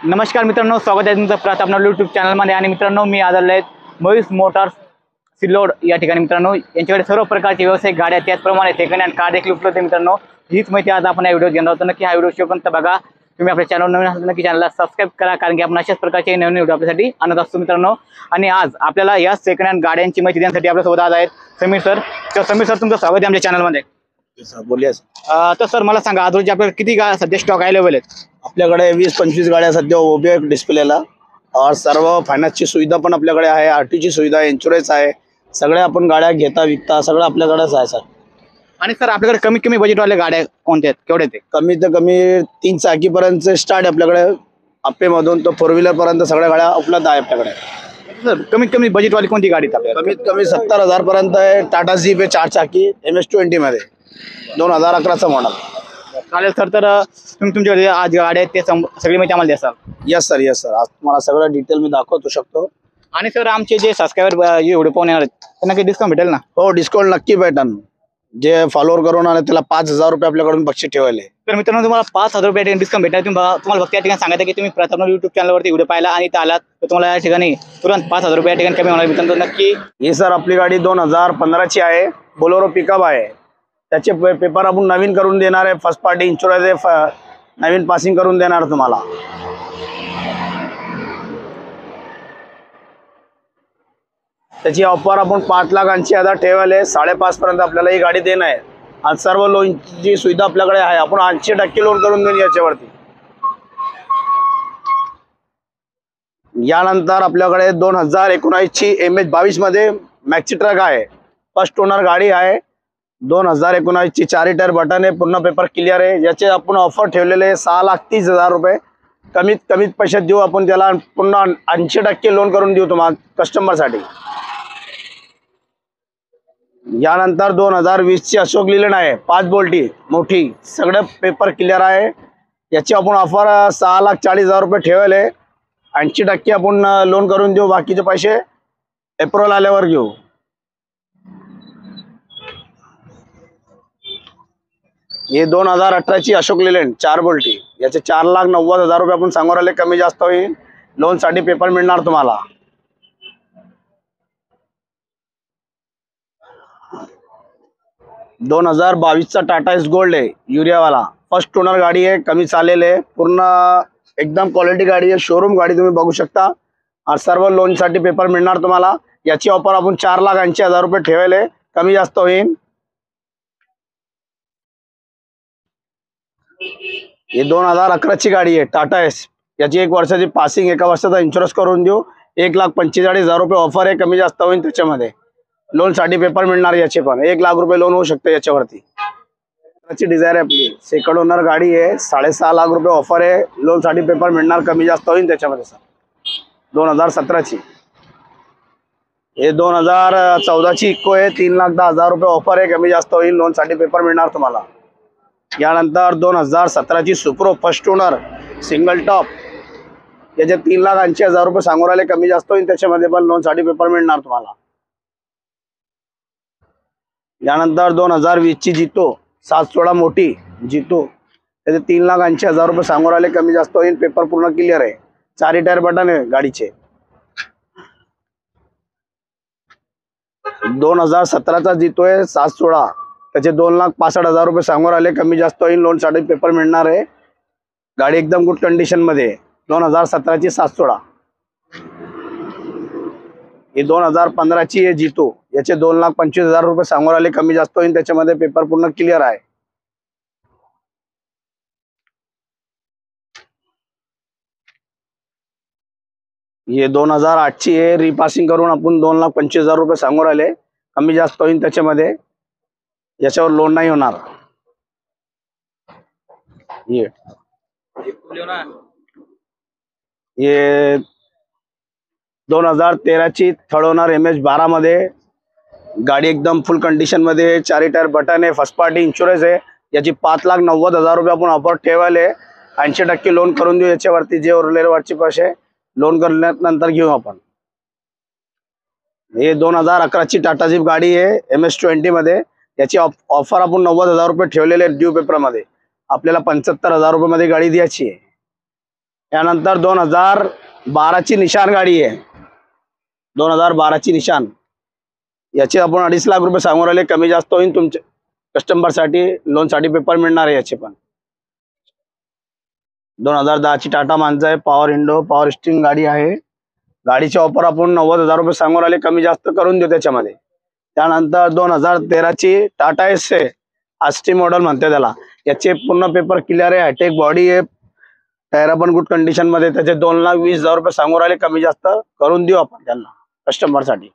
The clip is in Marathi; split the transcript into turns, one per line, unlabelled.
नमस्कार मित्रांनो, स्वागत आहे तुमचं प्रताप आपल्या यूट्यूब चॅनलमध्ये। आणि मित्रांनो, मी आज आलो आहे मयूस मोटर्स सिल्लोड या ठिकाणी। मित्रांनो, यांच्याकडे सर्व प्रकारचे व्यावसायिक गाड्या, त्याचप्रमाणे सेकंड हँड कार देखील उपलब्ध आहे। मित्रांनो, हीच माहिती आज आपण या व्हिडिओ घेणार आहोत। नक्की हा व्हिडिओ शेवटपर्यंत बघा। तुम्ही आपल्या चॅनल नवीन असाल नक्की चॅनलला सबस्क्राइब करा, कारण की आपण अशाच प्रकारचे नवीन व्हिडिओ आपल्यासाठी आणत असतो मित्रांनो। आणि आज आपल्याला या सेकंड हँड गाड्यांची माहिती देण्यासाठी आपल्यासोबत आज आहेत समीर सर। तर समीर सर, तुमचं स्वागत आहे आमच्या चॅनलमध्ये।
बोलिए।
तर सर, मला सांगा, आज रोजी आपल्याला किती सध्या स्टॉक अवेलेबल आहेत?
आपल्याकडे 20-25 गाड्या सध्या उभ्या आहेत डिस्प्लेला। और सर्व फायनान्सची सुविधा पण आपल्याकडे आहे, आरटीची सुविधा, इन्शुरन्स आहे। सगळ्या आपण गाड्या घेता विकता सगळं आपल्याकडेच आहे सर।
आणि सर, आपल्याकडे कमीत कमी बजेटवाल्या गाड्या कोणत्या आहेत, केवढे ते?
कमीत कमी 3 चाकीपर्यंत स्टार्ट आपल्याकडे, अप्पेमधून तो 4 व्हीलर पर्यंत सगळ्या गाड्या उपलब्ध आहे आपल्याकडे।
सर, कमीत कमी बजेटवाली कोणती गाडी आहे आपल्याला?
कमीत कमी 70,000 पर्यंत आहे। टाटा जीप आहे 4 चाकी MS-20 मध्ये, 2011चा मॉडेल।
चालेल सर, तर तुम्ही तुमच्याकडे आज गाड्या आहेत ते सगळी माहिती आम्हाला द्याल?
यस सर, यस सर, आज तुम्हाला सगळं डिटेल मी दाखवतो शकतो।
आणि सर, आमचे जे सबस्क्रायबर व्हिडिओ पाहून येणार आहेत त्यांना काही डिस्काउंट भेटेल ना?
हो, डिस्काउंट नक्की भेटेल। जे फॉलोअर करून आले त्याला 5,000 रुपये आपल्याकडून बक्षीस ठेवले।
तर मित्रांनो, तुम्हाला 5,000 रुपये डिस्काउंट भेटेल। तुम्हाला फक्त या ठिकाणी सांगायचं की तुम्ही प्रताप यूट्यूब चॅनलवरती व्हिडिओ पाहिला आणि इथं आलात तर तुम्हाला या ठिकाणी तुरंत 5,000 रुपये या ठिकाणी कमी होणार मित्रांनो। नक्की
ही सर आपली गाडी 2015ची आहे, बोलेरो पिकअप आहे। त्याचे पेपर आपण नवीन करून देणार आहे, फर्स्ट पार्टी इन्शुरन्स नवीन पासिंग करून देणार तुम्हाला। त्याची ऑफर आपण 5,80,000 ठेवले, 5.5 पर्यंत आपल्याला ही गाडी देणार आहे। आज सर्व लोनची सुविधा आपल्याकडे आहे, आपण 80% लोन करून देऊ याच्यावरती। यानंतर आपल्याकडे 2019ची MS-22 मध्ये मॅक्सी ट्रक आहे, फर्स्ट ओनर गाडी आहे। 2019ची 4 टायर बटन आहे, पूर्ण पेपर क्लिअर आहे। याचे आपण ऑफर ठेवलेले 6,30,000 रुपये, कमीत पैशात देऊ आपण त्याला, पुन्हा 80% लोन करून देऊ तुम्हाला कस्टमरसाठी। यानंतर 2020ची अशोक लीलँड आहे, 5 बोल्टी मोठी, सगळे पेपर क्लिअर आहे। याची आपण ऑफर 6,40,000 रुपये ठेवले, 80% आपण लोन करून देऊ, बाकीचे पैसे एप्रिल आल्यावर घेऊ। ये 2018ची अशोक लीलँड 4 बोल्टी, याचे 4,90,000 रुपये आपण सांगून राहिले, कमी जास्त होईल। लोन साठी पेपर मिळणार तुम्हाला। 2022चा टाटा एस गोल्ड आहे, युरियावाला, फर्स्ट ओनर गाडी आहे, कमी चालेल आहे, पूर्ण एकदम क्वालिटी गाडी आहे, शोरूम गाडी तुम्ही बघू शकता। और सर्व लोन साठी पेपर मिळणार तुम्हाला। याची ऑफर आपण 4,80,000 रुपये ठेवले, कमी जास्त होईल। ये 2011ची गाडी आहे, टाटा एस, याची 1 वर्षाची पासिंग, 1 वर्षाचा इन्शुरन्स करून देऊ, 1,45,000 रुपये ऑफर आहे, कमी जास्त होईल त्याच्यामध्ये। लोन साठी पेपर मिळणार, याचे पण 1 लाख रुपये लोन होऊ शकतं याच्यावरती। त्याची डिझायर आहे आपली, सेकंड ओनर गाडी आहे, 6.5 लाख रुपये ऑफर आहे, लोन साठी पेपर मिळणार, कमी जास्त होईल त्याच्यामध्ये सर। 2017ची हे 2014ची इको आहे, 3,10,000 रुपये ऑफर आहे, कमी जास्त होईल, लोन साठी पेपर मिळणार तुम्हाला। यानंतर 2017ची Supro first owner single top, याचे 3,80,000 रुपये सांगून राहिले, कमी जास्त होईल त्याच्यामध्ये, पण लोन साठी पेपर मिळणार तुम्हाला। यानंतर 2020ची जितो 716 मोठी जितो, त्याचे 3,80,000 रुपये सांगून राहिले, कमी जास्त होईल, पेपर पूर्ण क्लिअर आहे, 4 टायर बटन आहे गाडीचे। 2017चा जितो आहे 716, त्याचे 2,65,000 रुपये सांगून राहिले, कमी जास्त होईल, लोन साठी पेपर मिळणार आहे। गाडी एकदम गुड कंडिशन मध्ये, 2017ची 716। हे 2015ची आहे जितो, याचे 2,25,000 रुपये सांगून राहिले, कमी जास्त होईल त्याच्यामध्ये, पेपर पूर्ण क्लिअर आहे। हे 2008ची आहे, रिपासिंग करून आपण 2,25,000 रुपये सांगून राहिले, कमी जास्त होईल त्याच्यामध्ये, याच्यावर लोन नाही होणार। ये 2013ची थर्ड ओनर MS-12 मध्ये, गाडी एकदम फुल कंडिशन मध्ये, 4 टायर बटन आहे, फर्स्ट पार्टी इन्शुरन्स आहे। याची 5,90,000 रुपये आपण ऑफर ठेवले, 80% लोन करून देऊ याच्यावरती, जे उरलेले वरचे पैसे लोन करल्यानंतर घेऊ आपण। हे 2011ची टाटा जीप गाडी आहे, MS-20 मध्ये, याची ऑफर आपण 90,000 रुपये ठेवलेले ड्यू पेपर मध्ये, आपल्याला 75,000 रुपये मध्ये गाडी द्यायची आहे। यानंतर 2012ची निशान गाडी आहे, 2012ची निशान, याचे आपण 2.5 लाख रुपये सांगून राहिले. कमी जास्त होईल तुमच्या कस्टमरसाठी. लोनसाठी पेपर मिळणार आहे याचे पण. 2010ची टाटा मांजा आहे, पॉवर विंडो पॉवर स्टीरिंग गाडी आहे. गाडीचे ऑफर आपण 90,000 रुपये सांगून राहिले, कमी जास्त करून देऊ त्याच्यामध्ये. त्यानंतर 2013ची टाटा एस आहे, आस्टी मॉडेल म्हणते त्याला. याचे पूर्ण पेपर क्लिअर आहे, हायटेक बॉडी आहे, टायर पण गुड कंडिशन मध्ये. त्याचे 2,20,000 रुपये सांगून राहिले, कमी जास्त करून देऊ आपण त्यांना कस्टमरसाठी.